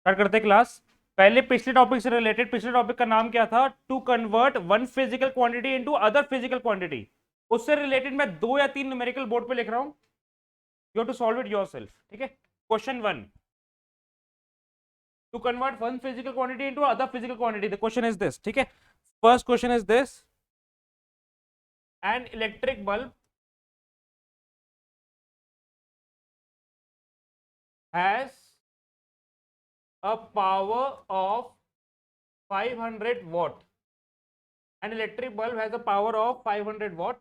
Start करते हैं class. पहले पिछले टॉपिक से रिलेटेड, पिछले टॉपिक का नाम क्या था? To convert one physical quantity into other physical quantity. उससे रिलेटेड मैं 2 या 3 न्यूमेरिकल बोर्ड पे लिख रहा हूं। You have to solve it yourself. ठीक है। Question 1, to convert one physical quantity into other physical quantity, the question is this. ठीक है। First question is this, an electric bulb has a power of 500 watt. An electric bulb has a power of 500 watt.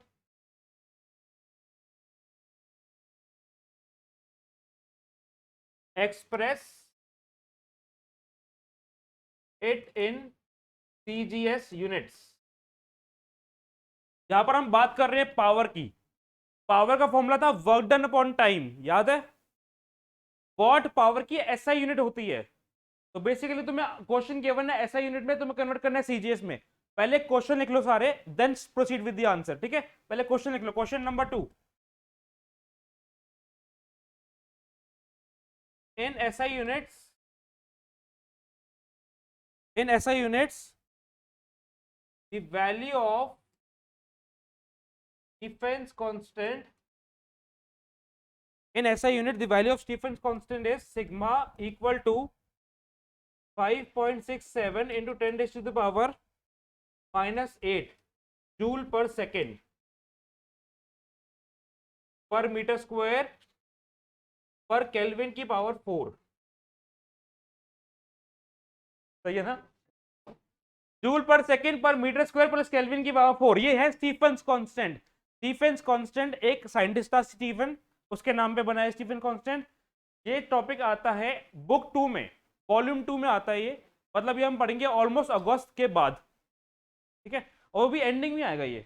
Express it in CGS units. यहां पर हम बात कर रहे हैं power की। पावर का फॉर्मूला था वर्क डन अपॉन टाइम, याद है? वॉट पावर की एसआई यूनिट होती है। तो बेसिकली तुम्हें क्वेश्चन गिवन है एसआई यूनिट में, तुम्हें कन्वर्ट करना है सीजीएस में। पहले क्वेश्चन लिख लो सारे, then proceed with the answer. ठीक है, पहले क्वेश्चन लिख लो। Question number 2, in SI units, in SI units the value of Stefan's constant, in SI unit the value of Stefan's constant is sigma equal to 5.67 into 10 raised to the power minus 8 joule per second per meter square per Kelvin की power 4। सही है ना? Joule पर second पर metre square plus kelvin की power 4, ये है Stephen's constant. Stephen's constant एक साइंटिस्ट था स्टीफन, उसके नाम पे बना है स्टीफन कांस्टेंट। ये टॉपिक आता है बुक 2 में, वॉल्यूम 2 में आता है ये। मतलब ये हम पढ़ेंगे ऑलमोस्ट अगस्त के बाद। ठीक है, और भी एंडिंग में आएगा ये।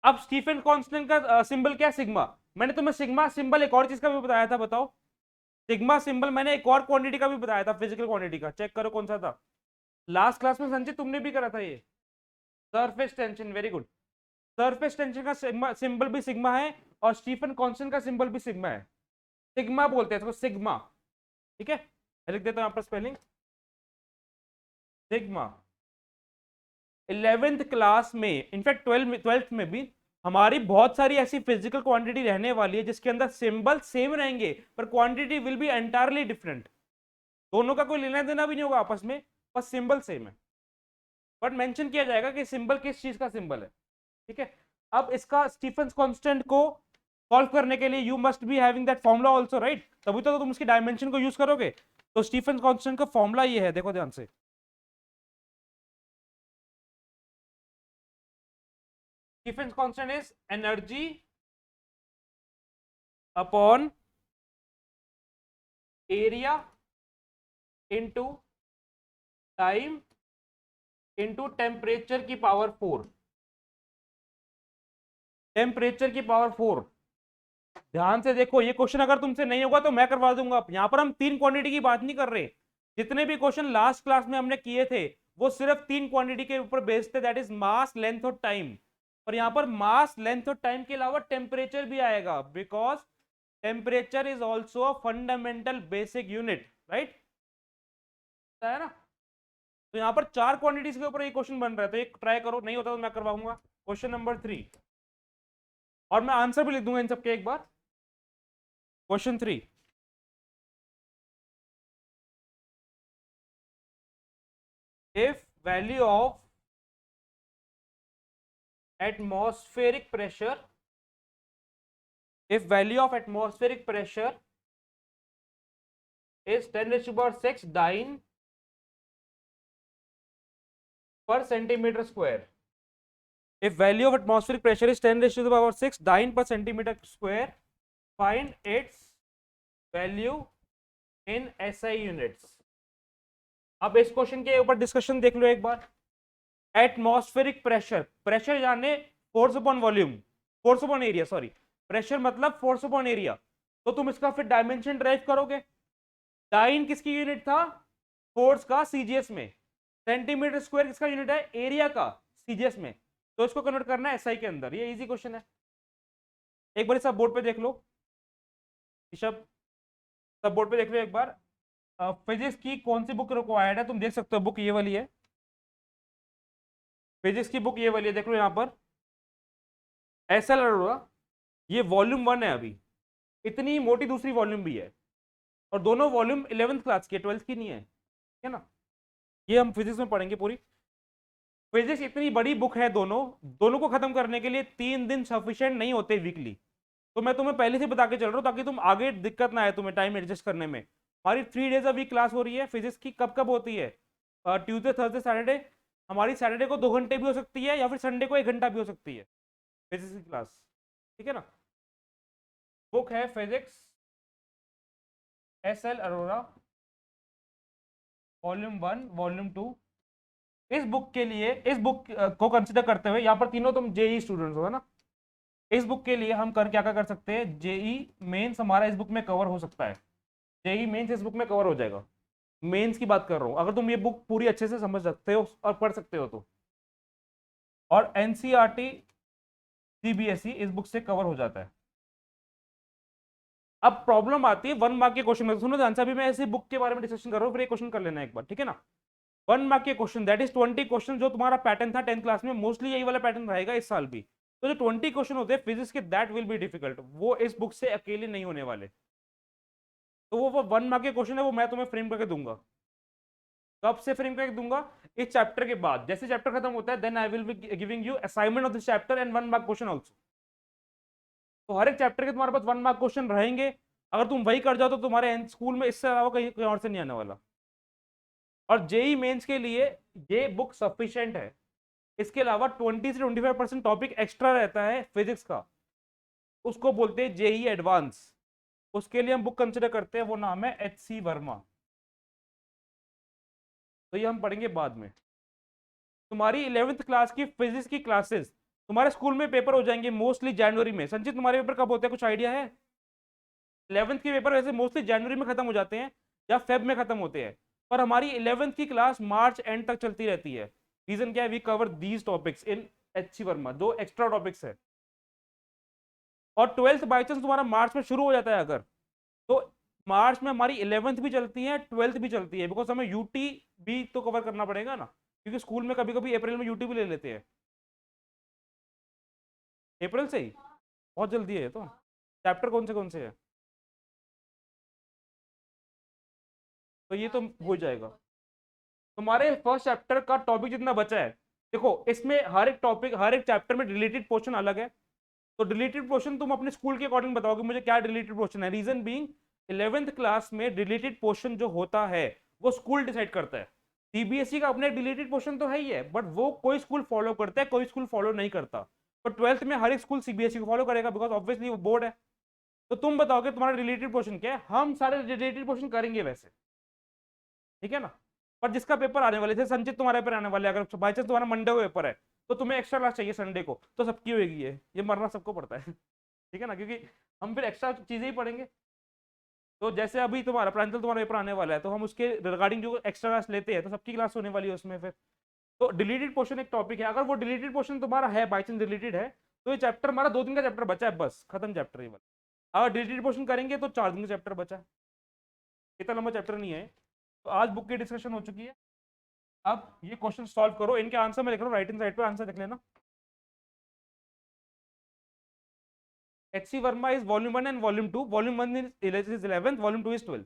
अब स्टीफन कांस्टेंट का सिंबल क्या है? सिग्मा। मैंने तुम्हें सिग्मा सिंबल एक और चीज का भी बताया था, बताओ। सिग्मा सिंबल मैंने एक और क्वांटिटी का भी बताया था, फिजिकल क्वांटिटी का। चेक करो कौन सा था। लास्ट क्लास में संजय तुमने भी करा था ये, surface tension. Very good. Surface tension का सिंबल भी सिग्मा है, और स्टीफन कांस्टेंट का सिंबल भी सिग्मा है। सिग्मा बोलते हैं इसको, सिग्मा। ठीक है, लिख देता हूं यहां पर स्पेलिंग, सिग्मा। 11th क्लास में, इनफैक्ट 12th में भी हमारी बहुत सारी ऐसी फिजिकल क्वांटिटी रहने वाली है जिसके अंदर सिंबल सेम रहेंगे पर quantity will be entirely different. दोनों का कोई लेना देना भी नहीं होगा आपस में, बस सिंबल सेम है, बट मेंशन किया जाएगा कि सिंबल किस चीज का सिंबल है। ठीक है। अब इसका स्टीफन कांस्टेंट को सॉल्व करने के लिए you must be having that formula also, right? तभी तो तुम उसकी डायमेंशन को यूज करोगे। तो स्टीफन कांस्टेंट का फॉर्मूला ये है, देखो ध्यान से। Stefan constant is energy upon area into time into temperature की पावर 4। टेम्परेचर की पावर 4। ध्यान से देखो, ये क्वेश्चन अगर तुमसे नहीं होगा तो मैं करवा दूंगा। यहां पर हम 3 क्वांटिटी की बात नहीं कर रहे। जितने भी क्वेश्चन लास्ट क्लास में हमने किए थे वो सिर्फ 3 क्वांटिटी के ऊपर बेस्ड थे, दैट इज मास, लेंथ और टाइम। पर यहां पर मास, लेंथ और टाइम के अलावा टेम्परेचर भी आएगा, because temperature is also a fundamental basic unit, right? है ना? तो यहां पर 4 क्वांटिटीज के ऊपर ये क्वेश्चन बन रहा है, तो एक ट्राई करो, नहीं होता तो मैं करवाऊंगा। क्वेश्चन नंबर 3, और मैं आंसर भी लिख दूंगा इन सबके एक बार। Question 3, if value of atmospheric pressure, if value of atmospheric pressure is 10 raised to the power 6 dyne per centimeter square, if value of atmospheric pressure is 10 raised to the power 6 dyne per centimeter square, find its value in SI units। अब इस question के ऊपर discussion देख लो एक बार। Atmospheric pressure, pressure जाने force upon volume, force upon area, sorry, pressure मतलब force upon area. तो तुम इसका फिर डायमेंशन ड्राइव करोगे। डाइन किसकी यूनिट था? फोर्स का सीजीएस में। सेंटीमीटर स्क्वायर किसका यूनिट है? एरिया का सीजीएस में। तो इसको कन्वर्ट करना है एसआई के अंदर। ये इजी क्वेश्चन है, एक बार सब बोर्ड पे देख लो। ऋषभ, सब बोर्ड पे देख लो एक बार। फिजिक्स की कौन सी बुक रिक्वायर्ड है, तुम देख सकते हो बुक ये वाली है, फिजिक्स की बुक ये वाली है, देख लो यहाँ पर, एस एल अरोड़ा, ये वॉल्यूम 1 है अभी, इतनी मोटी दूसरी वॉल्यूम भी है, और दोनों वॉल्यूम 11th क्लास की है, 12th की नहीं है, ठीक है ना। ये हम फिजिक्स में पढ़ेंगे पूरी। फिजिक्स इतनी बड़ी बुक है, दोनों दोनों को खत्म करने के लिए 3 दिन सफिशिएंट नहीं होते वीकली। तो मैं तुम्हें पहले से बता के चल रहा हूँ ताकि तुम आगे दिक्कत ना आए तुम्हें टाइम एडजस्ट करने में। हमारी 3 डेज अ वीक क्लास हो रही है फिजिक्स की। कब कब होती है? Tuesday, Thursday, Saturday. हमारी सैटरडे को 2 घंटे भी हो सकती है, या फिर संडे को 1 घंटा भी हो सकती है फिजिक्स की क्लास, ठीक है ना। बुक है physics S L Arora, volume 1 volume 2। इस बुक के लिए, इस बुक को कंसिडर करते हुए, यहाँ पर तीनों तुम जेई स्टूडेंट्स हो, है ना। इस बुक के लिए हम कर क्या क्या कर सकते हैं, जेई मेंस हमारा इस बुक में कवर हो सकता है, जेई मेंस इस बुक में कवर हो जाएगा। मेंस की बात कर रहा हूं, अगर तुम ये बुक पूरी अच्छे से समझ सकते हो और पढ़ सकते हो तो। और एनसीईआरटी सीबीएसई इस बुक से कवर हो जाता है। अब प्रॉब्लम आती है 1 मार्क के क्वेश्चन में, सुनो ध्यान से, अभी मैं ऐसी बुक के बारे में डिस्कशन कर रहा हूं, फिर ये क्वेश्चन कर लेना एक बार, ठीक है ना। 1 मार्क के क्वेश्चन, दैट इज 20 क्वेश्चन, जो तुम्हारा पैटर्न था 10th क्लास में, मोस्टली यही वाला पैटर्न रहेगा इस साल भी। तो जो 20 क्वेश्चन होते हैं फिजिक्स के, दैट विल बी डिफिकल्ट, वो इस बुक से अकेले नहीं होने वाले। तो वो 1 मार्क के क्वेश्चन है, वो मैं तुम्हें फ्रेम करके दूंगा। कब से फ्रेम करके दूंगा? इस चैप्टर के बाद, जैसे चैप्टर खत्म होता है, then I will be giving you assignment of this chapter and 1 mark question also. तो हर एक चैप्टर के तुम्हारे पास 1 मार्क क्वेश्चन रहेंगे। अगर तुम वही कर जाओ तो तुम्हारे स्कूल में इससे अलावा कहीं कहीं और से नहीं आने वाला। और जेई मेंस के लिए ये बुक सफिशिएंट है। इसके अलावा 20 से 25% टॉपिक एक्स्ट्रा रहता है फिजिक्स का, उसको बोलते हैं जेई एडवांस। उसके लिए हम बुक कंसिडर करते हैं, वो नाम है एच.सी. वर्मा। तो ये हम पढ़ेंगे बाद में। तुम्हारी 11th क्लास की फिजिक्स की क्लासेस, तुम्हारे स्कूल में पेपर हो जाएंगे मोस्टली जनवरी में। संचित तुम्हारे पेपर कब होते हैं, कुछ आइडिया है? 11th के पेपर वैसे मोस्टली जनवरी में खत्म हो जाते हैं या फेब में खत्म होते हैं, पर हमारी 11th की क्लास मार्च एंड तक चलती रहती है। रीजन क्या है? We cover these topics in H C. Verma, दो एक्स्ट्रा टॉपिक्स है। और 12th बाई चांस तुम्हारा मार्च में शुरू हो जाता है अगर, तो मार्च में हमारी 11th भी चलती है, 12th भी चलती है, बिकॉज हमें यूटी भी तो कवर करना पड़ेगा ना, क्योंकि स्कूल में कभी कभी अप्रैल में यूटी भी ले लेते हैं। अप्रैल से ही बहुत जल्दी है। तो चैप्टर कौन से है? तो ये तो हो जाएगा। तुम्हारे फर्स्ट चैप्टर का टॉपिक जितना बचा है, देखो इसमें हर एक टॉपिक, हर एक चैप्टर में डिलीटेड पोर्शन अलग है। तो डिलीटेड पोर्शन तुम अपने स्कूल के अकॉर्डिंग बताओगे मुझे क्या डिलीटेड पोर्शन है। रीजन बीइंग, 11th क्लास में डिलीटेड पोर्शन जो होता है वो स्कूल डिसाइड करता है। सीबीएसई का अपने डिलीटेड पोर्शन तो है ही है, बट वो कोई स्कूल फॉलो करता है, कोई स्कूल फॉलो नहीं करता। पर 12th में हर एक स्कूल सीबीएसई को फॉलो करेगा, बिकॉज ऑब्वियसली वो बोर्ड है। तो तुम बताओगे तुम्हारा रिलेटेड पोर्शन क्या है, हम सारे रिलेटेड पोर्शन करेंगे वैसे, ठीक है ना। पर जिसका पेपर आने वाले थे, संचित तुम्हारे पेपर आने वाले, अगर बाई चांस तुम्हारा मंडे को पेपर है तो तुम्हें एक्स्ट्रा क्लास चाहिए संडे को, तो सबकी होगी, ये मरना सबको पड़ता है ठीक है ना, क्योंकि हम फिर एक्स्ट्रा चीजें ही पढ़ेंगे। तो जैसे अभी तुम्हारा प्रांजल, तुम्हारा पेपर आने वाला है, तो हम उसके रिगार्डिंग जो एक्स्ट्रा क्लास लेते हैं, तो सबकी क्लास होने वाली है उसमें फिर। तो डिलीटेड पोर्शन एक टॉपिक है, अगर वो डिलीटेड पोर्शन तुम्हारा है, बाई चांस डिलीटेड है, तो ये चैप्टर हमारा 2 दिन का चैप्टर बचा है, बस खत्म चैप्टर ये वाला। अगर डिलीटेड पोर्शन करेंगे तो 4 दिन का चैप्टर बचा है, इतना लंबा चैप्टर नहीं है। तो आज बुक की डिस्कशन हो चुकी है। अब ये क्वेश्चन सॉल्व करो, इनके आंसर मैं लिख रहा हूँ, राइट हैंड साइड पे आंसर लिख लेना। H C. Verma is volume 1 and volume 2, volume 1 is 11th, volume 2 is 12th।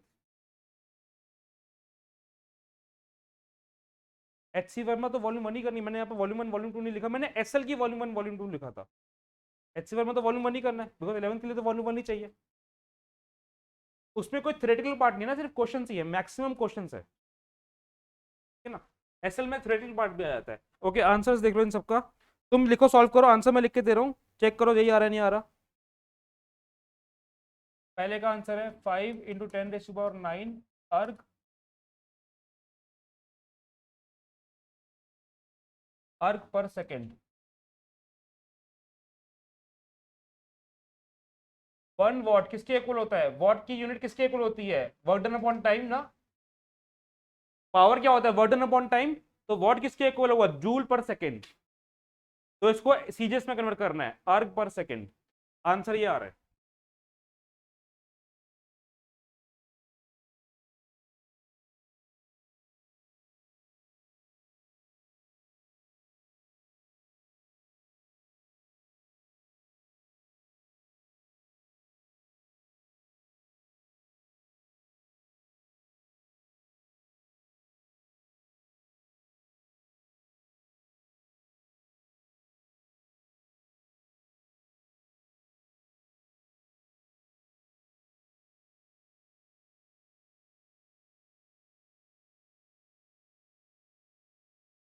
H C. Verma तो वॉल्यूम 1 ही करनी, मैंने यहाँ पे वॉल्यूम 1 वॉल्यूम 2 नहीं लिखा, मैंने एसएल की वॉल्यूम 1 वॉल्यूम 2 लिखा था। एच.सी. वर्मा तो वॉल्यूम 1 ही करना है, बिकॉज 11th के लिए तो वॉल्यूम 1 ही चाहिए। उसमें कोई थ्योरेटिकल पार्ट नहीं है ना, सिर्फ क्वेश्चन ही है, मैक्सिमम क्वेश्चन है, ठीक है ना। एसएल में थ्योरेटिकल पार्ट भी आ जाता है। ओके, आंसर्स देख लो इन सबका, तुम लिखो, सॉल्व करो, आंसर मैं लिख के दे रहा हूँ, चेक करो यही आ रहा है नहीं आ रहा। पहले का आंसर है 5 × 10⁹ अर्ग अर्ग पर सेकेंड। 1 वॉट किसके इक्वल होता है? वॉट की यूनिट किसके इक्वल होती है? वर्क डन अपॉन टाइम ना। पावर क्या होता है? Work done upon time. तो वॉट किसके इक्वल हुआ? जूल पर सेकेंड। तो इसको सीजीएस में कन्वर्ट करना है, अर्ग पर सेकेंड। आंसर ये आ रहा है।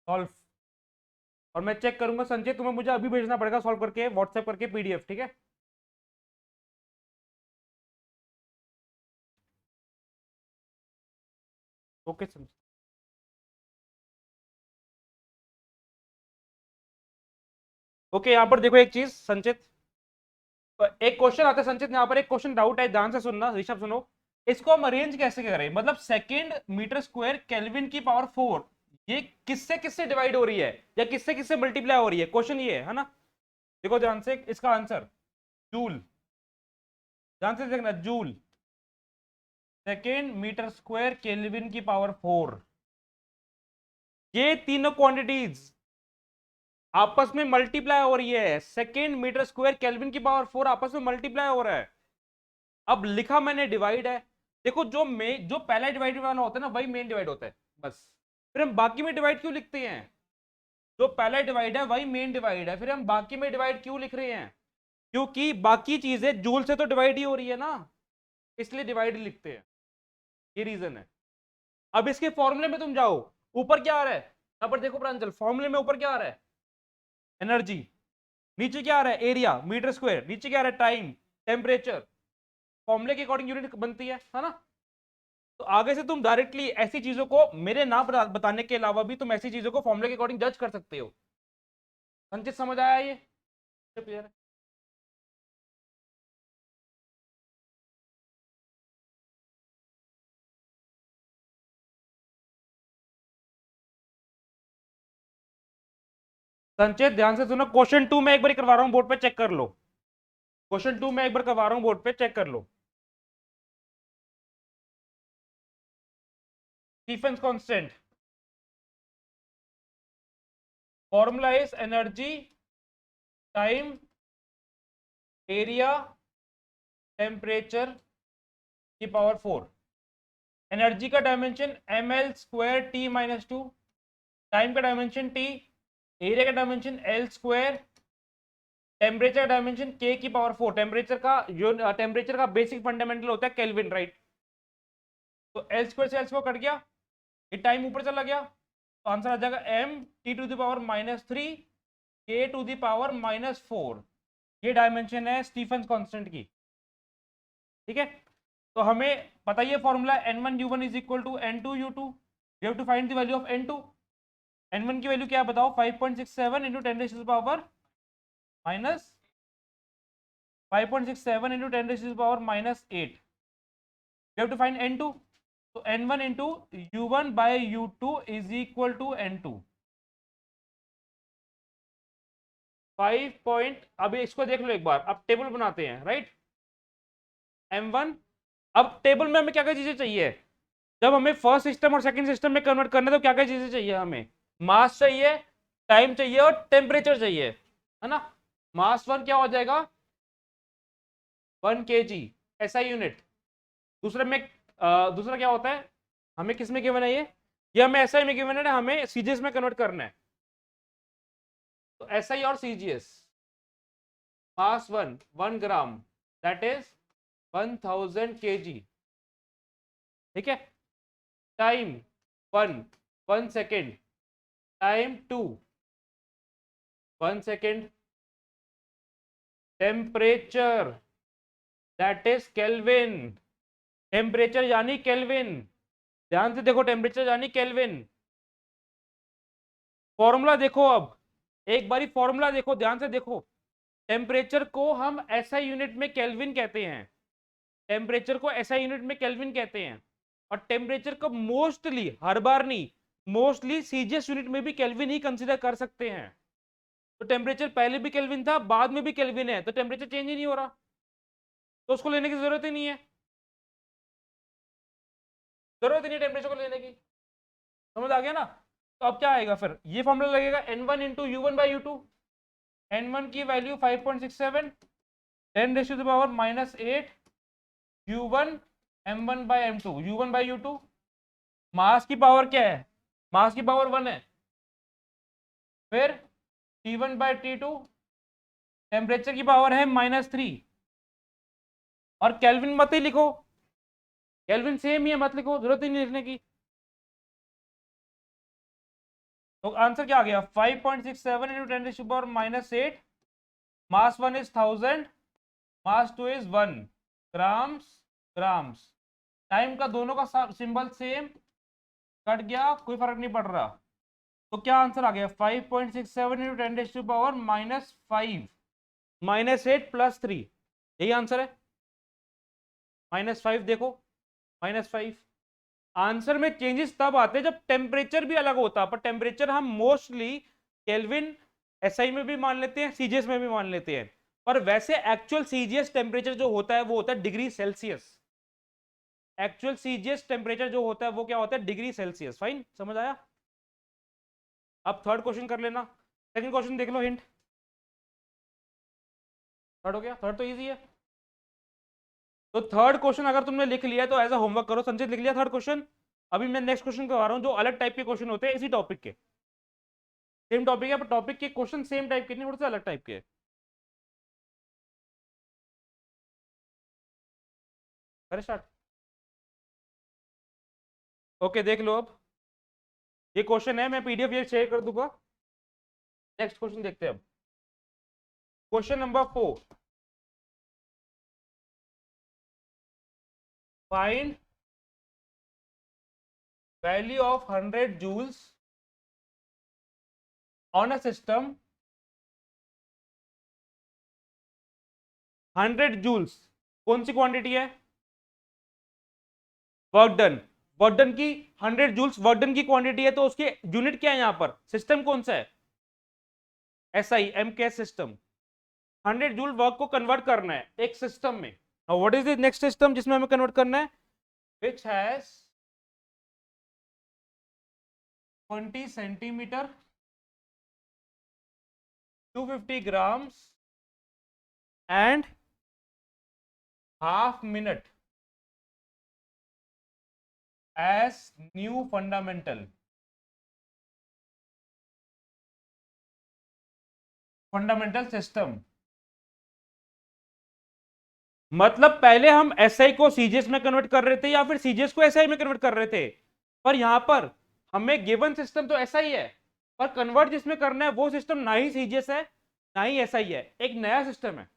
सॉल्व, और मैं चेक करूंगा संजय, तुम्हें मुझे अभी भेजना पड़ेगा सॉल्व करके व्हाट्सएप करके पीडीएफ, ठीक है? ओके संजय। ओके, यहाँ पर देखो एक चीज संचित, एक क्वेश्चन आता है संचित, यहाँ पर एक क्वेश्चन डाउट है, ध्यान से सुनना ऋषभ, सुनो। इसको हम अरेंज कैसे करें, मतलब सेकेंड मीटर स्क्वायर केल्विन की पावर 4, ये किससे किससे डिवाइड हो रही है या किससे किससे मल्टीप्लाई हो रही है, क्वेश्चन ये है ना? देखो ध्यान से इसका आंसर, जूल, ध्यान से देखना, joule second metre square kelvin की पावर 4, ये तीनों क्वांटिटीज आपस में मल्टीप्लाई हो रही है, सेकेंड मीटर स्क्वायर केल्विन की पावर 4 आपस में मल्टीप्लाई हो रहा है। अब लिखा मैंने डिवाइड है, देखो जो पहला डिवाइड वाला होता है ना वही मेन डिवाइड होता है, बस। फिर हम बाकी में डिवाइड क्यों लिखते हैं? जो पहला डिवाइड है वही मेन डिवाइड है, फिर हम बाकी में डिवाइड क्यों लिख रहे हैं? क्योंकि बाकी चीजें जूल से तो डिवाइड ही हो रही है ना, इसलिए डिवाइड लिखते हैं, ये रीजन है। अब इसके फॉर्मूले में तुम जाओ, ऊपर क्या आ रहा है, यहां पर देखो प्रांजल, फॉर्मूले में ऊपर क्या आ रहा है, एनर्जी, नीचे क्या आ रहा है, एरिया मीटर स्क्वायर, नीचे क्या आ रहा है, टाइम, टेम्परेचर, फॉर्मूले के अकॉर्डिंग यूनिट बनती है ना? तो आगे से तुम डायरेक्टली ऐसी चीजों को मेरे ना बताने के अलावा भी तुम ऐसी चीजों को फॉर्मूले के अकॉर्डिंग जज कर सकते हो। संचित समझ आया ये? क्लियर है? संचित ध्यान से सुनो, क्वेश्चन 2 में एक बार करवा रहा हूं, बोर्ड पे चेक कर लो, क्वेश्चन 2 में एक बार करवा रहा हूं, बोर्ड पे चेक कर लो। Stefan's constant, formula is energy time area temperature की पावर 4। एनर्जी का dimension ml square T minus 2, time का डायमेंशन t, एरिया का डायमेंशन l स्क्वायर, टेम्परेचर का डायमेंशन k की पावर 4। टेम्परेचर का बेसिक फंडामेंटल होता है केल्विन, राइट? तो l स्क्वायर से l स्क्वायर कट गया, ये टाइम ऊपर चला गया, तो आंसर आ जाएगा m t to the power -3 k to the power -4। ये डायमेंशन है स्टीफन कांस्टेंट की, ठीक है? तो हमें पता ही है formula, n1u1 is equal to n2u2, we have to find the value of n2। n1 की वैल्यू क्या बताओ, 5.67 into 10 raise to the power minus 5.67 into 10 raise to the power -8, we have to find n2। तो n1 into u1 by u2 is equal to n2। 5 point, अभी इसको देख लो एक बार, अब टेबल बनाते हैं, राइट? m1, अब टेबल में हमें क्या क्या चीजें चाहिए, जब हमें फर्स्ट सिस्टम और सेकंड सिस्टम में कन्वर्ट करना है तो क्या क्या चीजें चाहिए, हमें मास चाहिए, टाइम चाहिए और टेम्परेचर चाहिए, है ना? मास 1 क्या हो जाएगा, 1 kg SI यूनिट। दूसरे में दूसरा क्या होता है, हमें किस में गिवन है ये हमें SI में गिवन है, हमें सीजीएस में कन्वर्ट करना है। तो SI और CGS, mass 1 gram, that is 1000 kg, ठीक है? Time 1 second, time 2 1 second, temperature that is kelvin, temperature यानी केल्विन, ध्यान से देखो, टेम्परेचर यानी केल्विन। फॉर्मूला देखो, अब एक बारी फॉर्मूला देखो, ध्यान से देखो, टेम्परेचर को हम SI यूनिट में केल्विन कहते हैं, टेम्परेचर को SI यूनिट में केल्विन कहते हैं, और टेम्परेचर को मोस्टली, हर बार नहीं, मोस्टली सीजीएस यूनिट में भी केल्विन ही कंसीडर कर सकते हैं। तो टेम्परेचर पहले भी केल्विन था, बाद में भी केल्विन है, तो टेम्परेचर चेंज ही नहीं हो रहा, तो उसको लेने की जरूरत ही नहीं है, जरूरत ही नहीं टेम्परेचर को लेने की, समझ आ गया ना? तो अब क्या आएगा फिर, ये फॉर्मूला लगेगा n1 into you one by you two, n1 की value 5.67, 10 raise to the power -8, u1 m1 by m2, u1 by u2, mass की पावर क्या है, मास की पावर 1 है, फिर T1 बाई T2, टेम्परेचर की पावर है -3, और केल्विन मत ही लिखो, केल्विन सेम ही है, मत लिखो, जरूरत ही नहीं लिखने की। तो आंसर क्या आ गया 5.67 into 10⁻⁻8। Mass 1 is 1000, mass 2 is 1 grams grams. Time का दोनों का सिंबल सेम, कट गया, कोई फर्क नहीं पड़ रहा। तो क्या आंसर आ गया 5.67 इंटू 10⁻⁻5 -8 +3, यही आंसर है। -5 देखो, -5। आंसर में चेंजेस तब आते हैं जब टेम्परेचर भी अलग होता है, पर टेम्परेचर हम मोस्टली केल्विन एसआई में भी मान लेते हैं, सीजीएस में भी मान लेते हैं, पर वैसे एक्चुअल सीजीएस टेम्परेचर जो होता है वो होता है degree Celsius. Actual CGS temperature जो होता है वो क्या होता है, डिग्री सेल्सियस। फाइन, समझ आया। अब थर्ड क्वेश्चन कर लेना। सेकंड क्वेश्चन देख लो, हिंट। थर्ड हो गया, थर्ड तो इजी है। तो थर्ड क्वेश्चन अगर तुमने लिख लिया है तो एज अ होमवर्क करो। संचित लिख लिया थर्ड क्वेश्चन। अभी मैं नेक्स्ट क्वेश्चन करवा रहा हूं जो अलग टाइप के क्वेश्चन होते हैं इसी टॉपिक के। सेम टॉपिक है पर टॉपिक के क्वेश्चन सेम टाइप के नहीं, थोड़े से अलग टाइप के। अरे स्टार्ट। ओके देख लो। अब ये क्वेश्चन है, मैं पीडीएफ ये शेयर कर दूंगा। नेक्स्ट क्वेश्चन देखते हैं अब। Question number 4, find value of 100 joules on a system. 100 joules कौन सी क्वांटिटी है, वर्क डन। वर्क डन की 100 जूल्स वर्क डन की क्वांटिटी है, तो उसके यूनिट क्या है यहाँ पर, सिस्टम कौन सा है, SI MK system. 100 joule work को कन्वर्ट करना है एक सिस्टम में। Now what is the next system जिसमें हमें कन्वर्ट करना है, which has 20 centimetre, 250 grams and half minute as new fundamental system. मतलब पहले हम एसआई को सीजीएस में कन्वर्ट कर रहे थे या फिर सीजीएस को एसआई में कन्वर्ट कर रहे थे, पर यहां पर हमें गिवन सिस्टम तो एसआई है, पर कन्वर्ट जिसमें करना है वो सिस्टम ना ही सीजीएस है ना ही एसआई है, एक नया सिस्टम है।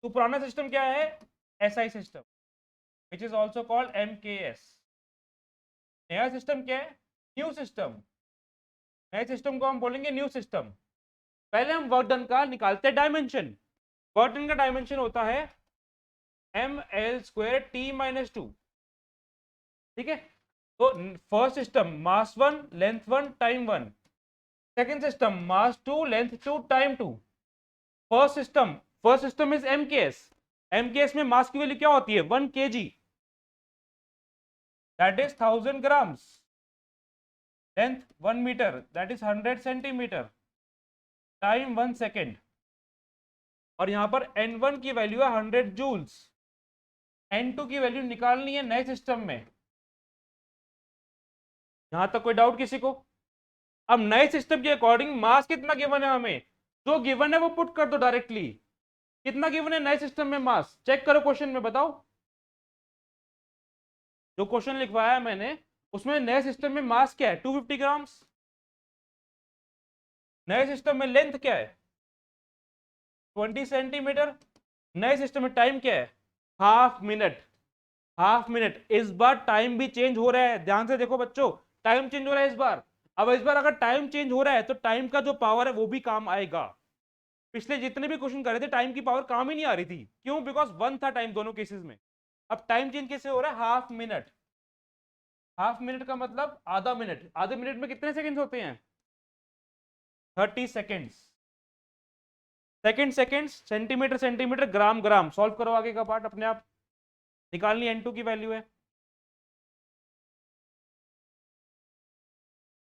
तो पुराना सिस्टम क्या है, SI system, which is also called MKS. नया सिस्टम क्या है, न्यू सिस्टम। नए सिस्टम को हम बोलेंगे न्यू सिस्टम। पहले हम वर्क डन का निकालते हैं डायमेंशन। वर्क डन का डायमेंशन होता है ml² t-2। ठीक है। तो first system mass 1 length 1 time 1, second system mass 2 length 2 time 2। First system is MKS. MKS में मास की वैल्यू क्या होती है, 1 kg, that is 1000 grams। Length 1 metre, that is 100 centimetre, time 1 second. और यहां पर n1 की वैल्यू है 100 जूल्स, n2 की वैल्यू निकालनी है नए सिस्टम में। यहां तक कोई डाउट किसी को। अब नए सिस्टम के अकॉर्डिंग मास कितना गिवन है, हमें जो गिवन है वो पुट कर दो डायरेक्टली। कितना गिवन है नए सिस्टम में मास, चेक करो क्वेश्चन में, बताओ। जो क्वेश्चन लिखवाया है मैंने उसमें नए सिस्टम में मास क्या है, 250 ग्राम्स। नए सिस्टम में लेंथ क्या है, 20 सेंटीमीटर। नए सिस्टम में टाइम क्या है, हाफ मिनट। Half minute. इस बार टाइम भी चेंज हो रहा है, ध्यान से देखो बच्चों, टाइम चेंज हो रहा है इस बार। अब इस बार अगर टाइम चेंज हो रहा है तो टाइम का जो पावर है वो भी काम आएगा। पिछले जितने भी क्वेश्चन कर रहे थे टाइम की पावर काम ही नहीं आ रही थी, क्यों, बिकॉज 1 था टाइम दोनों केसेस में। अब टाइम चेंज कैसे हो रहा है, हाफ मिनट। हाफ मिनट का मतलब आधा मिनट। आधे मिनट में कितने सेकंड्स होते हैं, 30 सेकंड्स। सेकंड्स, सेंटीमीटर सेंटीमीटर, ग्राम ग्राम। सॉल्व करो आगे का पार्ट अपने आप, निकालनी n2 की वैल्यू है।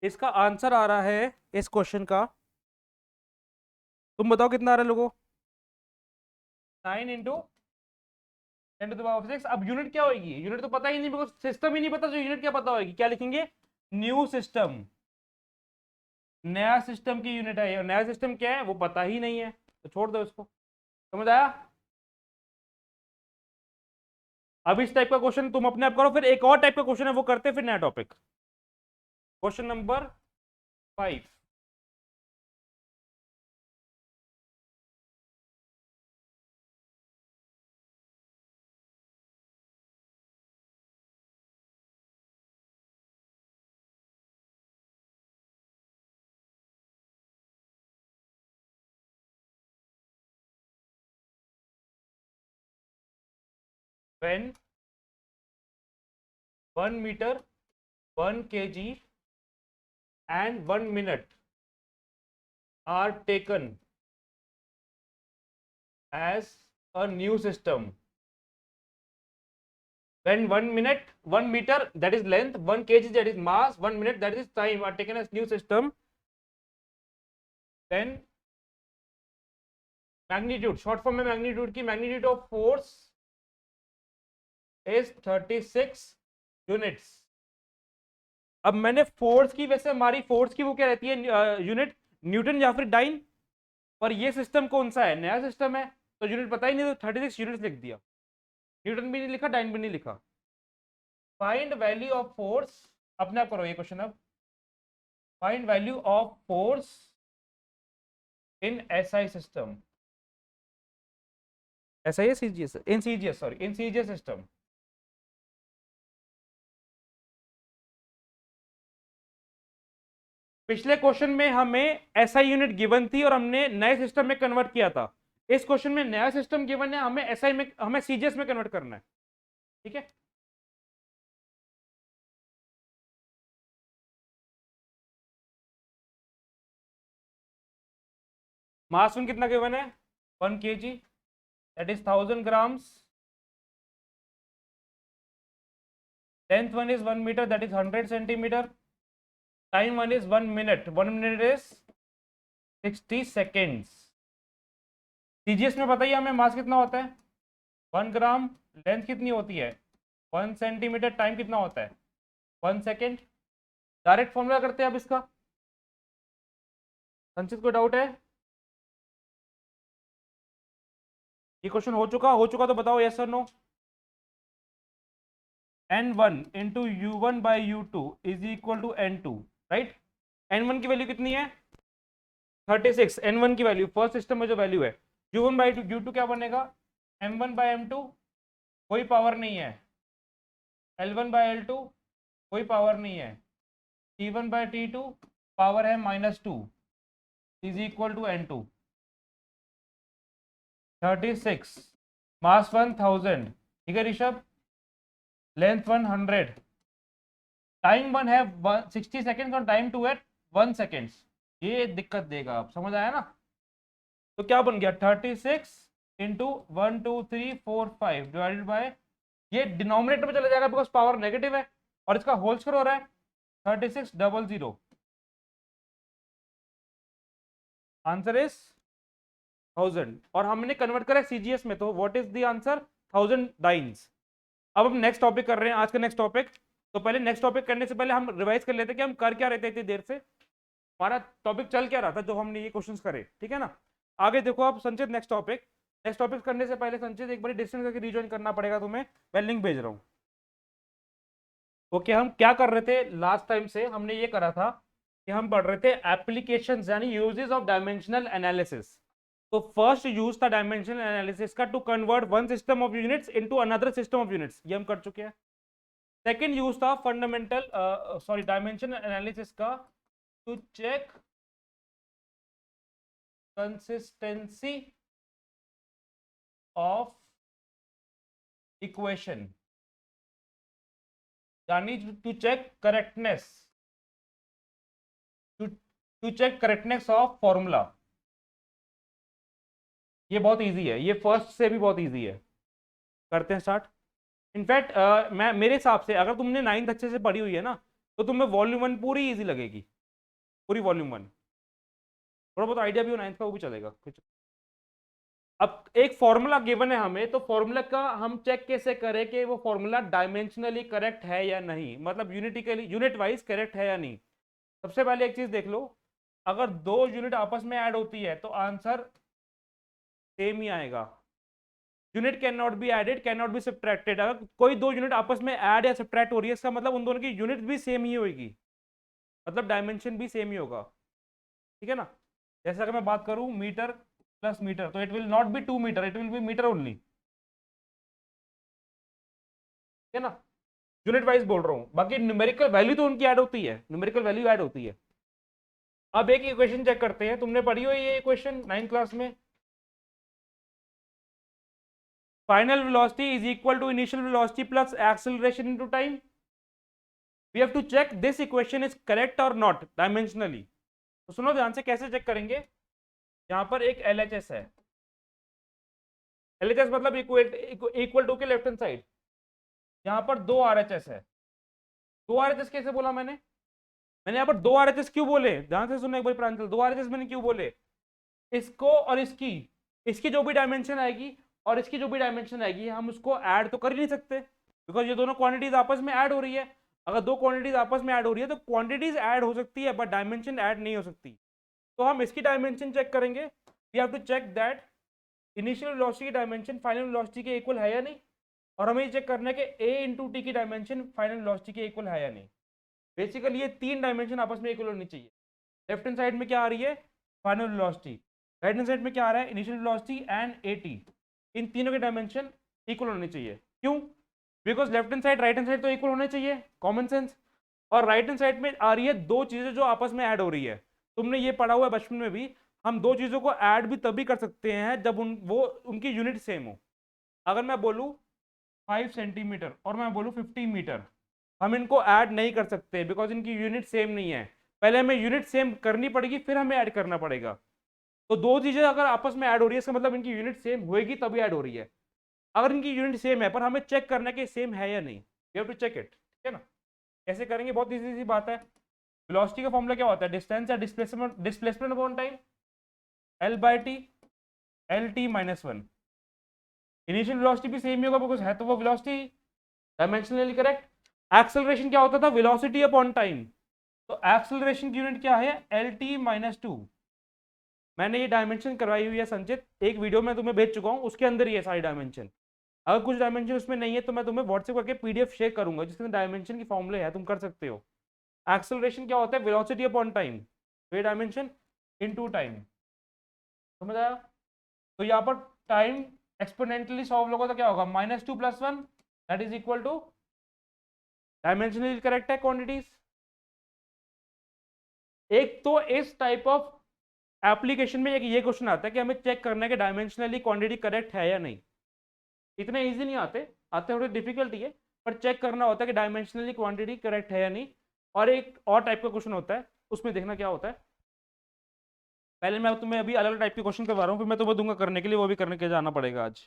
इसका आंसर आ रहा है इस क्वेश्चन का, तुम बताओ कितना आ रहा है लोगों, 9 इंटू 10⁻⁶। अब यूनिट क्या होगी, यूनिट तो पता ही नहीं, बिकॉज सिस्टम ही नहीं पता, तो यूनिट क्या पता होगी, क्या लिखेंगे, न्यू सिस्टम। नया सिस्टम की यूनिट है, नया सिस्टम क्या है वो पता ही नहीं है, तो छोड़ दो इसको। समझ आया। अब इस टाइप का क्वेश्चन तुम अपने आप करो, फिर एक और टाइप का क्वेश्चन है वो करते हैं, फिर नया topic. Question number 5। when 1 meter 1 kg and 1 minute are taken as a new system. When 1 minute 1 meter, that is length, 1 kg, that is mass, 1 minute, that is time, are taken as new system, then magnitude, short form में magnitude की magnitude of force is 36 units. अब मैंने force की, वैसे हमारी force की वो क्या रहती है यूनिट, न्यूटन या फिर डाइन, पर ये सिस्टम कौन सा है, नया सिस्टम है, तो यूनिट पता ही नहीं, तो 36 यूनिट लिख दिया, न्यूटन भी नहीं लिखा, डाइन भी नहीं लिखा। फाइंड वैल्यू ऑफ फोर्स, अपने आप करो ये क्वेश्चन अब, find value of force in SI system, SI CGS, in CGS, sorry, in CGS system. पिछले क्वेश्चन में हमें एसआई यूनिट गिवन थी और हमने नए सिस्टम में कन्वर्ट किया था। इस क्वेश्चन में नया सिस्टम गिवन है, हमें एसआई में, हमें सीजीएस में कन्वर्ट करना है, ठीक है। मास में कितना गिवन है, 1 kg, that is 1000 grams. Length one is 1 metre, that is 100 centimetre. Time one is 1 minute, 1 minute is 60 seconds. CGS में बताइए हमें मास कितना होता है, 1 ग्राम, लेंथ कितनी होती है 1 सेंटीमीटर, टाइम कितना होता है 1 सेकेंड। डायरेक्ट फॉर्मूला करते हैं अब इसका। संचित को डाउट है, ये क्वेश्चन हो चुका तो बताओ यस और no. n1 into u1 by u2 is equal to n2, right. n1 की वैल्यू कितनी है 36, n1 की वैल्यू फर्स्ट सिस्टम में जो वैल्यू है, u1 बाई u2 क्या बनेगा, m1 बाई m2, कोई पावर नहीं है, l1 बाई l2 कोई पावर नहीं है, t1 बाई t2 पावर है -2 इज इक्वल टू n2। 36, मास 1000, ठीक है ऋषभ, लेंथ 100, टाइम 1 है 60 सेकेंड्स और टाइम 2 है 1 सेकेंड्स। ये दिक्कत देगा, आप समझ आया ना। तो क्या बन गया 36 इंटू 1 2 3 4 5 डिवाइडेड बाय, ये डिनोमिनेटर में चला जाएगा बिकॉज पावर नेगेटिव है और इसका होल स्क्वायर हो रहा है 3600। आंसर इज 1000 और हमने कन्वर्ट करा सीजीएस में, तो what is the answer 1000 dance. अब हम नेक्स्ट टॉपिक कर रहे हैं, आज का नेक्स्ट टॉपिक। तो पहले नेक्स्ट टॉपिक करने से पहले हम रिवाइज कर लेते हैं कि हम कर क्या रहे थे इतनी देर से, हमारा टॉपिक चल क्या रहा था जो हमने ये क्वेश्चंस करे, ठीक है ना। आगे देखो आप संचित, नेक्स्ट टॉपिक करने से पहले संचित एक बार डिस्टेंस करके रिजॉइन करना पड़ेगा तुम्हें, मैं लिंक भेज रहा हूँ। ओके, हम क्या कर रहे थे लास्ट टाइम से, हमने ये करा था कि हम पढ़ रहे थे एप्लीकेशंस यानी यूजेस ऑफ डायमेंशनल एनालिसिस। तो फर्स्ट यूज था डायमेंशनल एनालिसिस का to convert one system of units into another system of units, ये हम कर चुके हैं। सेकंड यूज था फंडामेंटल डायमेंशनल एनालिसिस का to check consistency of equation, यानी to check correctness of formula. ये बहुत इजी है, ये फर्स्ट से भी बहुत इजी है। करते हैं स्टार्ट। इनफैक्ट मैं मेरे हिसाब से अगर तुमने 9th अच्छे से पढ़ी हुई है ना, तो तुम्हें वॉल्यूम 1 पूरी इजी लगेगी, पूरी वॉल्यूम 1। थोड़ा बहुत आइडिया भी हो 9th का वो भी चलेगा कुछ। अब एक फॉर्मूला गिवन है हमें, तो फॉर्मूला का हम चेक कैसे करें कि वो फॉर्मूला डायमेंशनली करेक्ट है या नहीं, मतलब यूनिट वाइज करेक्ट है या नहीं। सबसे पहले एक चीज देख लो, अगर दो यूनिट आपस में ऐड होती है तो आंसर सेम ही आएगा। Unit can not be added, can not be subtracted. अगर कोई दो यूनिट आपस में ऐड या सब्ट्रैक्ट हो रही है, इसका मतलब उन दोनों की यूनिट भी सेम ही होगी। मतलब डायमेंशन भी सेम ही होगा, ठीक है ना। जैसे अगर मैं बात करूं मीटर प्लस मीटर, तो it will not be 2 metre, it will be metre only, ठीक है ना। यूनिट वाइज बोल रहा हूँ, बाकी न्यूमेरिकल वैल्यू तो उनकी ऐड होती है, न्यूमेरिकल वैल्यू ऐड होती है। अब एक इक्वेशन चेक करते हैं, तुमने पढ़ी हो ये इक्वेशन 9th क्लास में। Final velocity is equal to initial velocity plus acceleration into time. We have to check this equation is correct और नॉट डायमेंशनली। तो सुनो ध्यान से, कैसे चेक करेंगे। यहां पर एक LHS है, LHS मतलब इक्वल टू के लेफ्ट हैंड साइड। यहां पर 2 RHS है। 2 RHS कैसे बोला मैंने, मैंने यहाँ पर 2 RHS क्यों बोले, ध्यान से सुनो एक बार प्रांजल, 2 RHS मैंने क्यों बोले। इसको और इसकी, इसकी जो भी डायमेंशन आएगी और इसकी जो भी डायमेंशन आएगी, हम उसको ऐड तो कर ही नहीं सकते, बिकॉज ये दोनों क्वांटिटीज आपस में ऐड हो रही है। अगर दो क्वांटिटीज आपस में ऐड हो रही है तो क्वांटिटीज ऐड हो सकती है बट डायमेंशन ऐड नहीं हो सकती। तो हम इसकी डायमेंशन चेक करेंगे। We have to check that initial velocity की डायमेंशन फाइनल वेलोसिटी के इक्वल है या नहीं, और हमें चेक करना है कि a इंटू टी की डायमेंशन फाइनल वेलोसिटी के इक्वल है या नहीं। बेसिकली ये 3 डायमेंशन आपस में इक्वल होनी चाहिए। लेफ्ट हैंड साइड में क्या आ रही है, final velocity, right hand side में क्या आ रहा है, इनिशियल वेलोसिटी एंड at। इन तीनों के डायमेंशन इक्वल होने चाहिए। क्यों, because left hand side right hand side तो इक्वल होने चाहिए, कॉमन सेंस। और राइट हैंड साइड में आ रही है दो चीजें जो आपस में ऐड हो रही है। तुमने ये पढ़ा हुआ है बचपन में भी, हम दो चीजों को ऐड भी तभी कर सकते हैं जब उनकी यूनिट सेम हो। अगर मैं बोलूं 5 सेंटीमीटर और मैं बोलूं 50 मीटर, हम इनको ऐड नहीं कर सकते बिकॉज इनकी यूनिट सेम नहीं है। पहले हमें यूनिट सेम करनी पड़ेगी, फिर हमें ऐड करना पड़ेगा। तो दो चीजें अगर आपस में ऐड हो रही है, इसका मतलब इनकी यूनिट सेम होएगी तभी ऐड हो रही है। अगर इनकी यूनिट सेम है पर हमें चेक करना है कि सेम है या नहीं, you have to check it, ठीक है ना। कैसे करेंगे, बहुत इजी सी बात है। वेलोसिटी का फॉर्मूला क्या होता है, डिस्टेंस या displacement upon time, L/T, LT-1। Initial velocity भी सेम ही होगा बिकॉज है तो वो वेलोसिटी, डायमेंशनली करेक्ट। एक्सेलरेशन क्या होता था, वेलोसिटी अपॉन टाइम। तो एक्सेलरेशन की यूनिट क्या है, LT-2। मैंने ये डायमेंशन करवाई हुई है संचित, एक वीडियो में तुम्हें भेज चुका हूँ, उसके अंदर ही है सारी डायमेंशन। अगर कुछ डायमेंशन उसमें नहीं है तो मैं तुम्हें व्हाट्सएप करके PDF शेयर करूंगा जिसके अंदर डायमेंशन की फॉर्मूले है, तुम कर सकते हो। एक्सेलरेशन क्या होता है, वेलोसिटी अपॉन टाइम, ये डायमेंशन इनटू टाइम, समझ आया। तो यहाँ पर टाइम एक्सपोनेंटली सॉल्व होगा तो क्या होगा, -2 + 1 that is equal to, dimensionally correct है क्वांटिटीज। एक तो इस टाइप ऑफ एप्लीकेशन में एक ये क्वेश्चन आता है कि हमें चेक करना है कि डायमेंशनली क्वांटिटी करेक्ट है या नहीं। इतने इजी नहीं आते, आते थोड़ी डिफिकल्टी है, पर चेक करना होता है कि डायमेंशनली क्वांटिटी करेक्ट है या नहीं। और एक और टाइप का क्वेश्चन होता है, उसमें देखना क्या होता है। पहले मैं तुम्हें अभी अलग अलग टाइप के क्वेश्चन करवा रहा हूँ, फिर मैं तुम्हें दूंगा करने के लिए, वो भी करने के जाना पड़ेगा आज।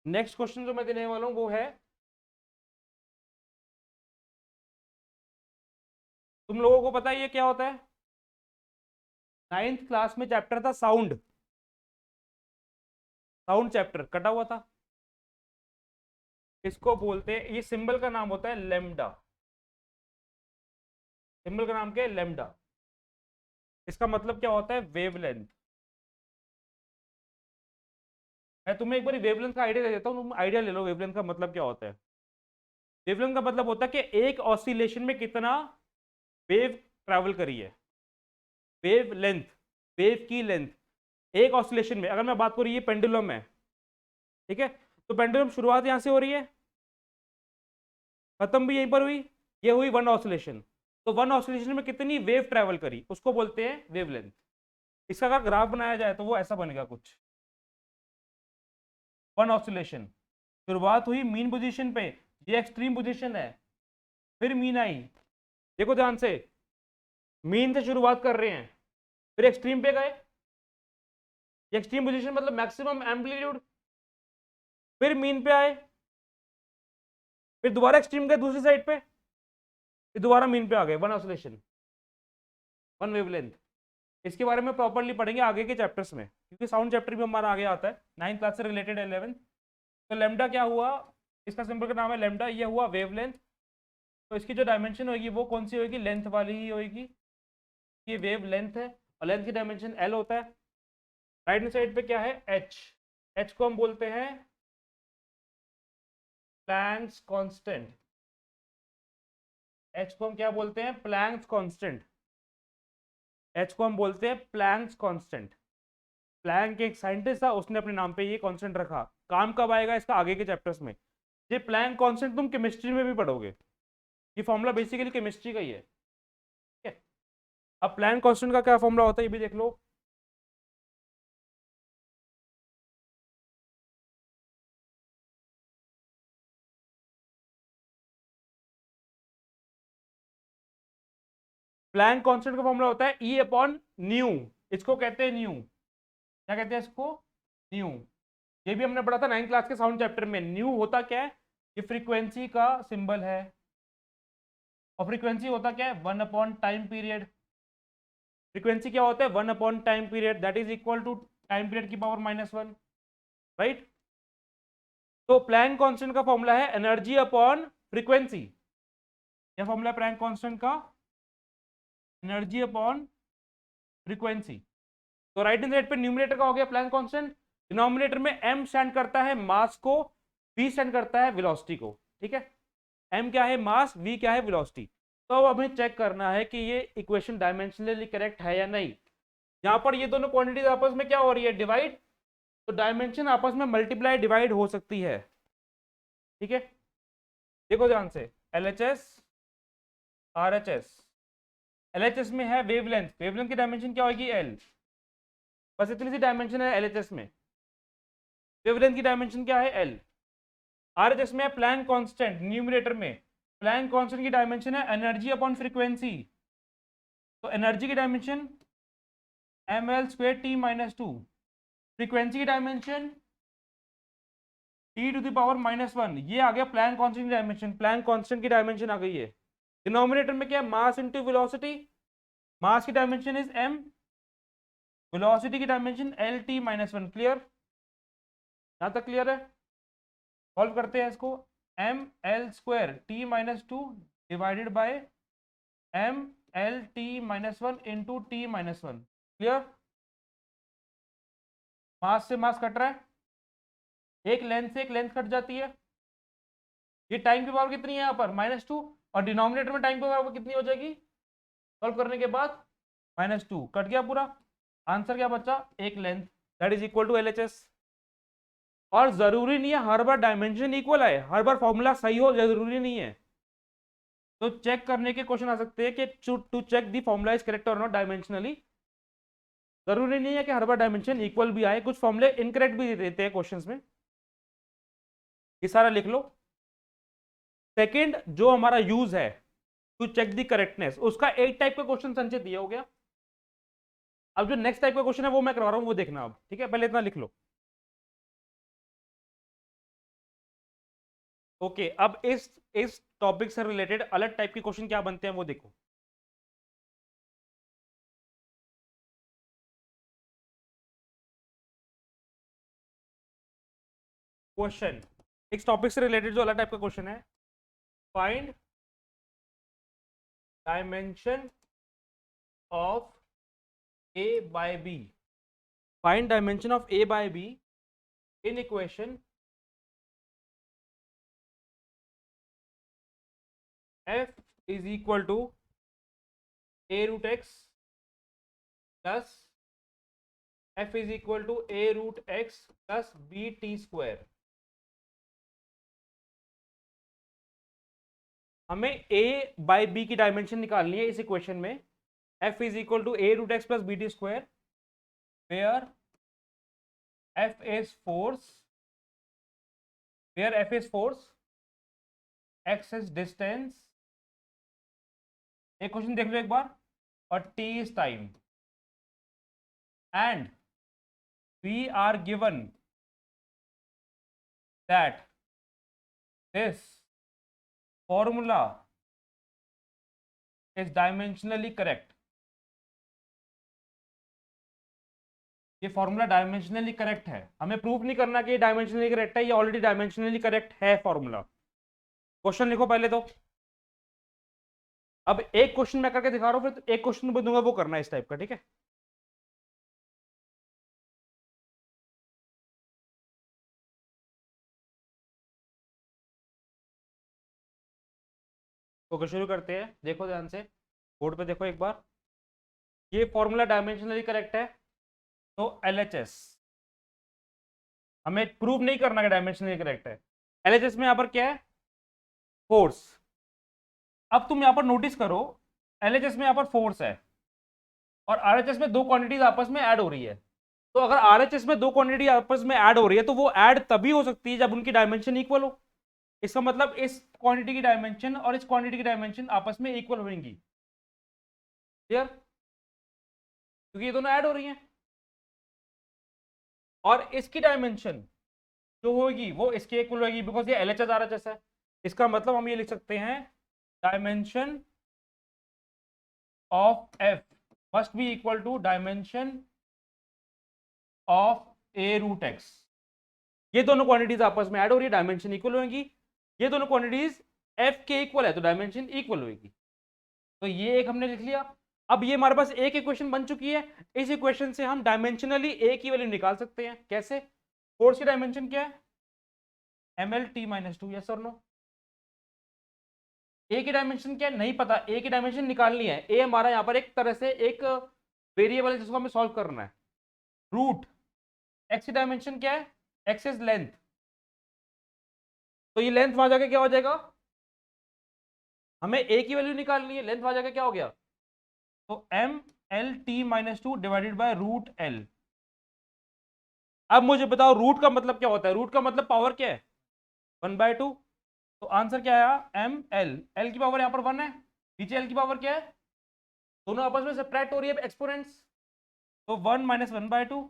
नेक्स्ट क्वेश्चन जो मैं देने वाला हूँ वो है, तुम लोगों को पता है ये क्या होता है, 9th क्लास में चैप्टर था साउंड, साउंड चैप्टर कटा हुआ था। इसको बोलते हैं, ये सिंबल का नाम होता है लेम्डा, सिंबल का नाम क्या है, लेम्डा। इसका मतलब क्या होता है, वेवलेंथ। मैं तुम्हें एक बार वेवलेंथ का आइडिया दे देता हूँ, तुम आइडिया ले लो वेवलेंथ का मतलब क्या होता है। वेवलेंथ का मतलब होता है कि एक ऑसिलेशन में कितना वेव ट्रैवल करी है, वेव लेंथ, वेव की लेंथ। एक ऑसिलेशन में अगर मैं बात करूँ, ये पेंडुलम है, ठीक है। तो पेंडुलम शुरुआत यहां से हो रही है, खत्म भी यहीं पर हुई, ये हुई वन ऑसिलेशन। तो वन ऑसिलेशन में कितनी वेव ट्रैवल करी उसको बोलते हैं वेवलेंथ। इसका अगर ग्राफ बनाया जाए तो वो ऐसा बनेगा कुछ, वन ऑसिलेशन शुरुआत हुई मीन पोजीशन पे, ये एक्सट्रीम पोजीशन है, फिर मीन आई, देखो ध्यान से, मीन से शुरुआत कर रहे हैं, फिर एक्सट्रीम पे गए, एक्सट्रीम पोजीशन मतलब मैक्सिमम एम्पलीट्यूड, फिर मीन पे आए, फिर दोबारा एक्सट्रीम गए दूसरी साइड पे, फिर दोबारा मीन पे आ गए, वन ऑसिलेशन, वन वेवलेंथ। इसके बारे में प्रॉपर्ली पढ़ेंगे आगे के चैप्टर्स में, क्योंकि साउंड चैप्टर भी हमारा आगे आता है, 9th क्लास से रिलेटेड 11th। तो लेमडा क्या हुआ, इसका सिंबल का नाम है लेमडा, ये हुआ वेवलेंथ। तो इसकी जो डायमेंशन होगी वो कौन सी होगी, लेंथ वाली ही होगी, ये वेव लेंथ है और लेंथ की डायमेंशन L होता है। राइट हैंड साइड पे क्या है, H, H को हम बोलते हैं प्लैंक्स कांस्टेंट। एच को हम क्या बोलते हैं? Planck's constant. एच को हम बोलते हैं प्लैंक्स कांस्टेंट। प्लैंक एक साइंटिस्ट था, उसने अपने नाम पे ये कांस्टेंट रखा। काम कब आएगा इसका? आगे के चैप्टर्स में। ये प्लैंक कांस्टेंट तुम केमिस्ट्री में भी पढ़ोगे। ये फॉर्मूला बेसिकली केमिस्ट्री का ही है, ठीक है। अब प्लैंक कांस्टेंट का क्या फॉर्मूला होता है ये भी देख लो। प्लैंक कांस्टेंट का फॉर्मूला होता है ई अपॉन न्यू। इसको कहते हैं न्यू। क्या कहते हैं इसको? न्यू। ये भी हमने पढ़ा था 9th क्लास के साउंड चैप्टर में। न्यू होता क्या है? ये फ्रीक्वेंसी का सिंबल है। और फ्रीक्वेंसी होता क्या है? 1 अपॉन टाइम पीरियड। फ्रीक्वेंसी क्या होता है? 1 upon time period, that is equal to time period की पावर -1, राइट। तो प्लैंक कांस्टेंट का फॉर्मूला है एनर्जी अपॉन फ्रीक्वेंसी। क्या फॉर्मूला है प्लैंक कांस्टेंट का? Energy upon frequency. तो राइट हैंड साइड पे न्यूमरेटर का हो गया प्लैंक कांस्टेंट। डिनोमिनेटर में m स्टैंड करता है मास को, v स्टैंड करता है वेलोसिटी को, ठीक है। m क्या है? मास। v क्या है? वेलोसिटी। तो अब हमें चेक करना है कि ये इक्वेशन डायमेंशनली करेक्ट है या नहीं। यहां पर ये दोनों क्वांटिटीज आपस में क्या हो रही है? डिवाइड। तो डायमेंशन आपस में मल्टीप्लाई डिवाइड हो सकती है, ठीक है। देखो ध्यान से, LHS RHS। LHS में है वेवलेंथ, वेवलेंथ की डायमेंशन क्या होगी? L। बस इतनी सी डायमेंशन है LHS में। वेवलेंथ की डायमेंशन क्या है? L। RHS में है प्लैंक कांस्टेंट, न्यूमरेटर में। प्लैंक कांस्टेंट की डायमेंशन है एनर्जी अपॉन फ्रीक्वेंसी। तो एनर्जी की डायमेंशन ml²T-2। फ्रीक्वेंसी की डायमेंशन T⁻⁻1। ये आ गया प्लैंक कांस्टेंट की डायमेंशन। प्लैंक कांस्टेंट की डायमेंशन आ गई है। डिनोमिनेटर में क्या है? Mass into velocity. मास की डायमेंशन इज m, वेलोसिटी की डायमेंशन LT-1। क्लियर? यहां तक क्लियर है? सॉल्व करते हैं इसको। ml²T-2 divided by mLT-1 into T-1। Clear? Mass से मास कट रहा है, एक लेंथ से एक लेंथ कट जाती है। ये टाइम की पावर कितनी है यहाँ पर? -2। और डिनोमिनेटर में टाइम की पावर कितनी हो जाएगी सॉल्व करने के बाद? -2। कट गया पूरा। आंसर क्या बचा? एक length, that is equal to LHS। और जरूरी नहीं है हर बार डायमेंशन इक्वल आए, हर बार फॉर्मूला सही हो जरूरी नहीं है। तो चेक करने के क्वेश्चन आ सकते हैं कि to check the formula is correct और नॉट डायमेंशनली। जरूरी नहीं है कि हर बार डायमेंशन इक्वल भी आए, कुछ फॉर्मूले इनकरेक्ट भी देते हैं क्वेश्चंस में। ये सारा लिख लो। सेकंड जो हमारा यूज है टू चेक द करेक्टनेस, उसका एक टाइप का क्वेश्चन संचित दिया हो गया। अब जो नेक्स्ट टाइप का क्वेश्चन है वो मैं करवा रहा हूं, वो देखना अब, ठीक है। पहले इतना लिख लो। ओके, अब इस टॉपिक से रिलेटेड अलग टाइप के क्वेश्चन क्या बनते हैं वो देखो। क्वेश्चन इस टॉपिक से रिलेटेड जो अलग टाइप का क्वेश्चन है, find dimension of a by b। Find dimension of a by b in equation f is equal to a√x plus f is equal to a√x plus bt²। हमें a by b की dimension निकालनी है इस equation में। f is equal to a√x plus bt², where f is force, where f is force, x is distance. एक question देख लो एक बार। और t is time. And we are given that this formula is dimensionally correct। ये formula dimensionally correct है। हमें prove नहीं करना कि ये डायमेंशनली करेक्ट है, ये ऑलरेडी डायमेंशनली करेक्ट है फॉर्मूला। क्वेश्चन लिखो पहले तो। अब एक क्वेश्चन मैं करके दिखा रहा हूं, फिर एक क्वेश्चन दूंगा वो करना है इस टाइप का, ठीक है। ओके शुरू करते हैं, देखो ध्यान से, बोर्ड पे देखो एक बार। ये फॉर्मूला डायमेंशनली करेक्ट है, तो LHS हमें प्रूव नहीं करना कि डायमेंशनली करेक्ट है। LHS में यहाँ पर क्या है, फोर्स। अब तुम यहाँ पर नोटिस करो, LHS में यहाँ पर फोर्स है और RHS में दो क्वांटिटीज आपस में ऐड हो रही है। तो अगर RHS में दो क्वांटिटी आपस में ऐड हो रही है तो वो ऐड तभी हो सकती है जब उनकी डायमेंशन इक्वल हो। इसका मतलब इस क्वांटिटी की डायमेंशन और इस क्वांटिटी की डायमेंशन आपस में इक्वल होंगी। क्लियर? क्योंकि ये दोनों ऐड हो रही हैं और इसकी डायमेंशन जो होगी वो इसके इक्वल होगी, बिकॉज ये LHS RHS है। इसका मतलब हम ये लिख सकते हैं, dimension of F must be equal to dimension of A root X। ये दोनों क्वांटिटीज आपस में ऐड हो रही है, डायमेंशन इक्वल होगी। ये दोनों क्वांटिटीज F के इक्वल है तो डायमेंशन इक्वल होगी। तो ये एक हमने लिख लिया। अब ये हमारे पास एक इक्वेशन बन चुकी है। इस इक्वेशन से हम डायमेंशनली ए की वैल्यू निकाल सकते हैं। कैसे? फोर्स की डायमेंशन क्या है, MLT-2, यस और नो। ए की डायमेंशन क्या है, नहीं पता, ए की डायमेंशन निकालनी है। ए हमारा यहाँ पर एक तरह से एक वेरिएबल है जिसको हमें सॉल्व करना है। रूट एक्स की डायमेंशन क्या है, एक्स इज लेंथ, तो ये लेंथ वहां जाके क्या हो जाएगा, हमें ए की वैल्यू निकालनी है, लेंथ वहां जाके क्या हो गया, तो MLT-2 divided by root L. अब मुझे बताओ रूट का मतलब क्या होता है, रूट का मतलब पावर क्या है, 1/2। तो आंसर क्या आया, ML, एल की पावर यहाँ पर 1 है, नीचे एल की पावर क्या है, दोनों आपस में सब्ट्रैक्ट हो रही है एक्सपोनेंट्स, तो 1 - 1/2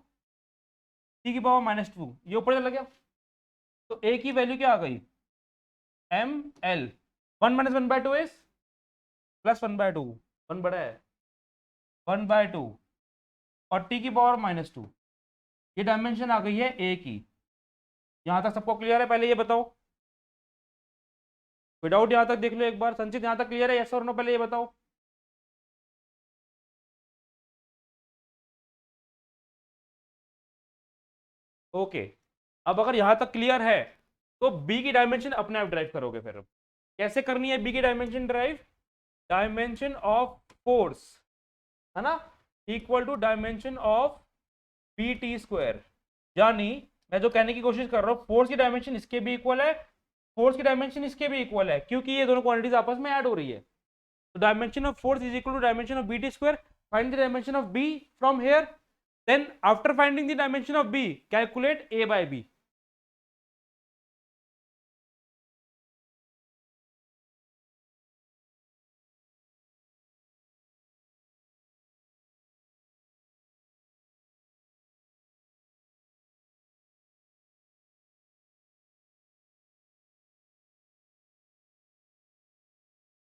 टी की पावर -2, ये ऊपर चला गया। तो ए की वैल्यू क्या आ गई, ML, 1 - 1/2 इज +1/2, 1 बड़ा है, 1/2 और टी की पावर -2। ये डायमेंशन आ गई है ए की। यहां तक सबको क्लियर है? पहले ये बताओ, विदाउट यहां तक देख लो एक बार। संचित यहां तक क्लियर है, यस और नो? पहले ये बताओ। ओके, अब अगर यहां तक क्लियर है तो बी की डायमेंशन अपने आप ड्राइव करोगे। फिर कैसे करनी है बी की dimension drive, dimension of force है ना, equal to dimension of BT²। यानी मैं जो कहने की कोशिश कर रहा हूं, फोर्स की डायमेंशन इसके भी इक्वल है, फोर्स की डायमेंशन इसके भी इक्वल है, क्योंकि ये दोनों क्वांटिटीज आपस में ऐड हो रही है। तो dimension of force is equal to dimension of BT²। Find the dimension of B from here, then after finding the dimension of B, calculate A by B।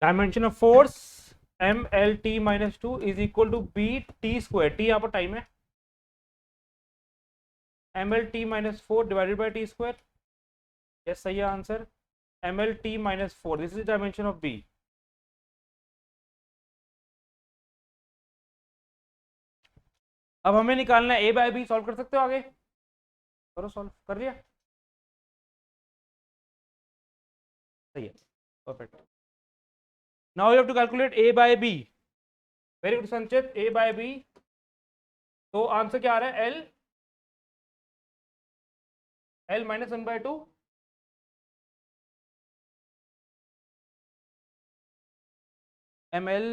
Dimension of force MLT-2 is equal to BT², T यहाँ पर time है, MLT-4 divided by T²। Yes सही है answer, MLT-4, this is dimension of B। अब हमें निकालना है A by B। Solve कर सकते हो, आगे करो, सॉल्व कर लिया, सही है, perfect. Now you have to calculate A by B। Very good Sanchit, A by B। तो आंसर क्या आ रहा है, L -1/2, ML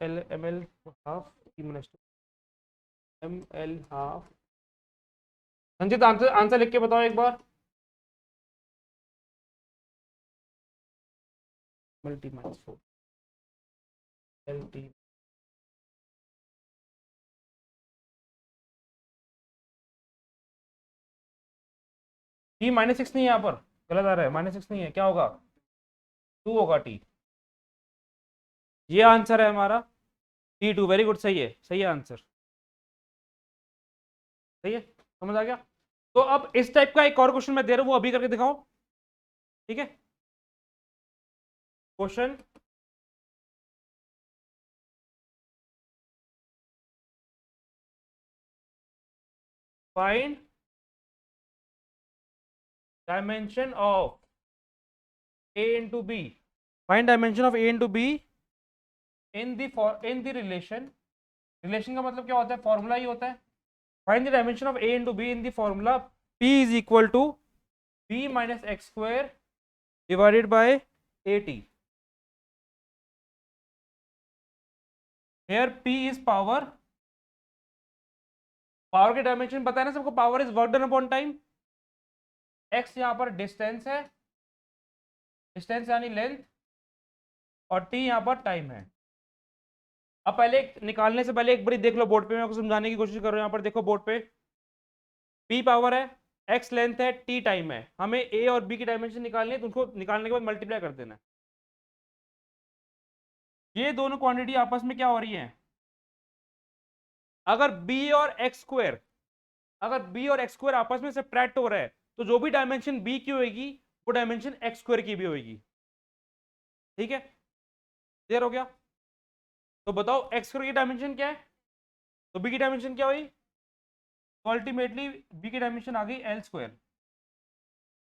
-L, ML half T-2, ML half. Sanchit answer answer लिख के बताओ एक बार। ML T-4, LT T -6 नहीं है यहाँ पर, गलत आ रहा है, -6 नहीं है, क्या होगा, 2 होगा T। ये आंसर है हमारा T2। वेरी गुड, सही है, सही है आंसर, सही है, समझ आ गया। तो अब इस टाइप का एक और क्वेश्चन मैं दे रहा हूं, वो अभी करके दिखाओ, ठीक है। Question, find dimension of A into B find dimension of A into B in the relation. Relation का मतलब क्या होता है, फॉर्मूला ही होता है। Find the dimension of A into B in the formula P is equal to B minus X square divided by A T. Here P is power, power के डायमेंशन पता है ना सबको, power is work done upon time. X यहां पर distance है, distance यानी लेंथ, और टी यहां पर टाइम है। अब पहले निकालने से पहले एक बार देख लो बोर्ड पे, मैं आपको समझाने की कोशिश कर रहा हूं। यहां पर देखो बोर्ड पे, पी पावर है, एक्स लेंथ है, टी टाइम है। हमें ए और बी की डायमेंशन निकालनी है, तो उनको निकालने के बाद मल्टीप्लाई कर देना है। ये दोनों क्वांटिटी आपस में क्या हो रही है, अगर बी और एक्स स्क्वायर, अगर बी और एक्स स्क्वायर आपस में सब्ट्रैक्ट हो रहा है, तो जो भी डायमेंशन बी की होगी वो डायमेंशन एक्स स्क्वायर की भी होगी। ठीक है, क्लियर हो गया? तो बताओ एक्स स्क्वायर की डायमेंशन क्या है, तो बी की डायमेंशन क्या हुई, तो अल्टीमेटली बी की डायमेंशन आ गई एल स्क्वायर।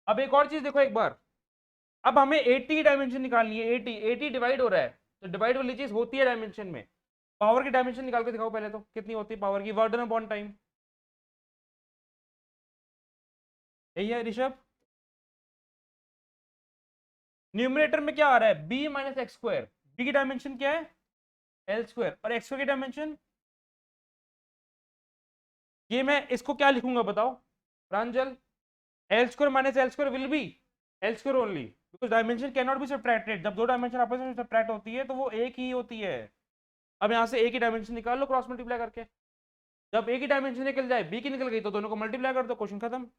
अब एक और चीज देखो एक बार, अब हमें 80 की डायमेंशन निकालनी है। 80 डिवाइड हो रहा है, तो डिवाइड वाली चीज होती है डायमेंशन में। पावर की डायमेंशन निकाल के दिखाओ पहले, तो कितनी होती है पावर की, वर्क डन अपॉन टाइम। यही है ऋषभ। न्यूमरेटर में क्या आ रहा है, B minus X square. B की डायमेंशन क्या है, एल स्क्वायर, और एक्स स्क्वायर की डायमेंशन, ये मैं इसको क्या लिखूंगा बताओ Pranjal, L square minus L square will be L square only, because dimension can not be subtracted. जब दो डायमेंशन आपस में सब्ट्रैक्ट होती है तो वो एक ही होती है। अब यहाँ से ए की डायमेंशन निकाल लो क्रॉस मल्टीप्लाई करके, जब ए की डायमेंशन निकल जाए, बी की निकल गई, तो दोनों को मल्टीप्लाई कर दो, क्वेश्चन खत्म।